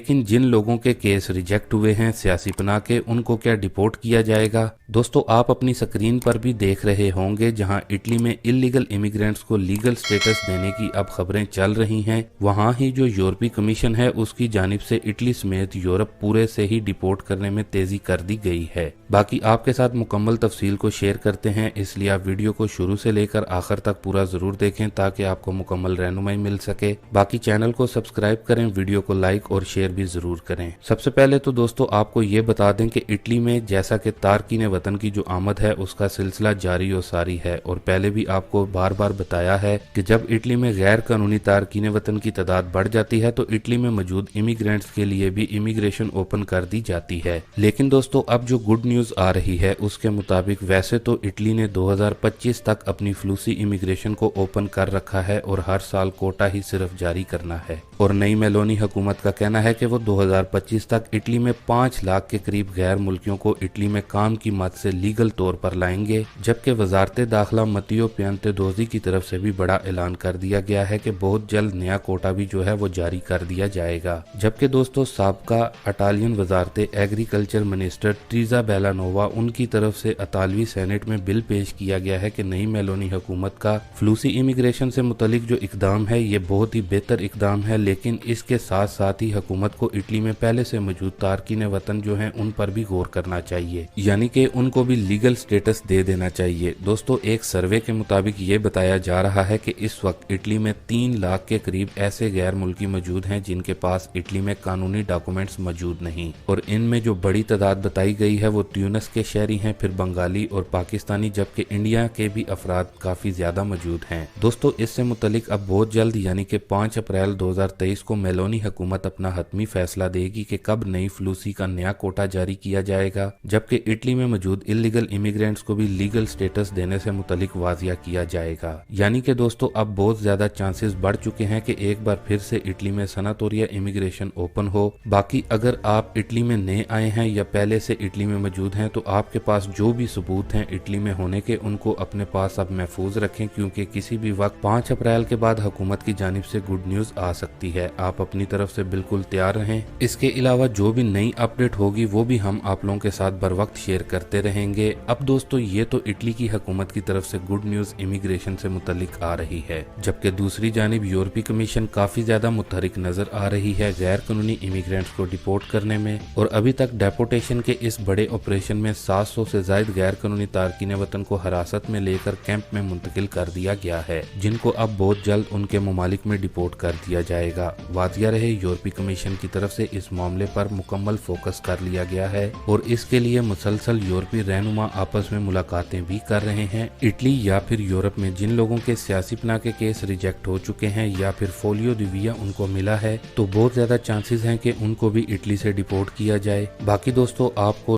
लेकिन जिन लोगों के केस रिजेक्ट हुए हैं सियासी पनाह के, उनको क्या डिपोर्ट किया जाएगा? दोस्तों, आप अपनी स्क्रीन पर भी देख रहे होंगे जहां इटली में इलीगल इमिग्रेंट्स को लीगल स्टेटस देने की अब खबरें चल रही हैं। वहां ही जो यूरोपीय कमीशन है उसकी जानिब से इटली समेत यूरोप पूरे से ही डिपोर्ट करने में तेजी कर दी गई है। बाकी आपके साथ मुकम्मल तफसील को शेयर करते हैं, इसलिए आप वीडियो को शुरू से लेकर आखिर तक पूरा जरूर देखें ताकि आपको मुकम्मल रहनुमाई मिल सके। बाकी चैनल को सब्सक्राइब करें, वीडियो को लाइक और शेयर भी जरूर करें। सबसे पहले तो दोस्तों आपको ये बता दें कि इटली में जैसा कि तारकीन वतन की जो आमद है उसका सिलसिला जारी और सारी है, और पहले भी आपको बार बार बताया है कि जब इटली में गैर कानूनी तारकीन वतन की तादाद बढ़ जाती है तो इटली में मौजूद इमिग्रेंट्स के लिए भी इमिग्रेशन ओपन कर दी जाती है। लेकिन दोस्तों अब जो गुड न्यूज आ रही है उसके मुताबिक वैसे तो इटली ने 2025 तक अपनी फ्लूसी इमिग्रेशन को ओपन कर रखा है और हर साल कोटा ही सिर्फ जारी करना है, और नई मेलोनी हुकूमत का कहना है कि वो 2025 तक इटली में 5 लाख के करीब गैर मुल्कियों को इटली में काम की मद से लीगल तौर पर लाएंगे। जबकि वजारत दाखिला मतियो पियांतेदोजी की तरफ से भी बड़ा ऐलान कर दिया गया है कि बहुत जल्द नया कोटा भी जो है वो जारी कर दिया जाएगा। जबकि दोस्तों साबका इटालियन वजारत एग्रीकल्चर मिनिस्टर ट्रीजा बेलानोवा, उनकी तरफ से इतालवी सेनेट में बिल पेश किया गया है कि नई मेलोनी हुकूमत का फ्लूसी इमिग्रेशन से मुतलिक जो इकदाम है ये बहुत ही बेहतर इकदाम है, लेकिन इसके साथ साथ ही हुकूमत को इटली में पहले से मौजूद तारकीन वतन जो हैं उन पर भी गौर करना चाहिए, यानी कि उनको भी लीगल स्टेटस दे देना चाहिए। दोस्तों एक सर्वे के मुताबिक ये बताया जा रहा है कि इस वक्त इटली में 3 लाख के करीब ऐसे गैर मुल्की मौजूद हैं जिनके पास इटली में कानूनी डॉक्यूमेंट्स मौजूद नहीं, और इनमें जो बड़ी तादाद बताई गई है वो ट्यूनिस के शहरी हैं, फिर बंगाली और पाकिस्तानी, जबकि इंडिया के भी अफराद काफी ज्यादा मौजूद हैं। दोस्तों इससे मुतलिक अब बहुत जल्द यानी कि 5 अप्रैल 2023 को मेलोनी हुकूमत अपना हतमी फैसला देगी कि कब नई फ्लूसी का नया कोटा जारी किया जाएगा, जबकि इटली में मौजूद इलीगल इमिग्रेंट्स को भी लीगल स्टेटस देने से मुतलिक वाजिया किया जाएगा। यानी कि दोस्तों अब बहुत ज्यादा चांसेस बढ़ चुके हैं कि एक बार फिर से इटली में सनातोरिया इमिग्रेशन ओपन हो। बाकी अगर आप इटली में नए आए हैं या पहले से इटली में मौजूद हैं तो आपके पास जो भी सबूत हैं इटली में होने के उनको अपने पास अब महफूज रखें, क्योंकि किसी भी वक्त 5 अप्रैल के बाद हुकूमत की जानिब से गुड न्यूज आ सकती है। आप अपनी तरफ से बिल्कुल तैयार रहें। इसके अलावा जो भी नई अपडेट होगी वो भी हम आप लोगों के साथ बर वक्त शेयर करते रहेंगे। अब दोस्तों ये तो इटली की हुकूमत की तरफ से गुड न्यूज इमिग्रेशन से मुतल्लिक आ रही है, जबकि दूसरी जानिब यूरोपीय कमीशन काफी ज्यादा मुतहरिक नजर आ रही है गैर कानूनी इमिग्रेंट्स को डिपोर्ट करने में, और अभी तक डेपोटेशन के इस बड़े ऑपरेशन में 700 से ज्यादा गैर कानूनी तारकीन वतन को हिरासत में लेकर कैंप में मुंतकिल कर दिया गया है, जिनको अब बहुत जल्द उनके ममालिक में डिपोर्ट कर दिया जाएगा। वाजिया रहे यूरोपीय कमीशन की तरफ से इस मामले पर मुकम्मल फोकस कर लिया गया है, और इसके लिए मुसलसल यूरोपीय रहनुमा आपस में मुलाकातें भी कर रहे हैं। इटली या फिर यूरोप में जिन लोगों के सियासी पनाह के केस रिजेक्ट हो चुके हैं या फिर फोलियो दिविया उनको मिला है तो बहुत ज्यादा चांसेस हैं कि उनको भी इटली से डिपोर्ट किया जाए। बाकी दोस्तों आपको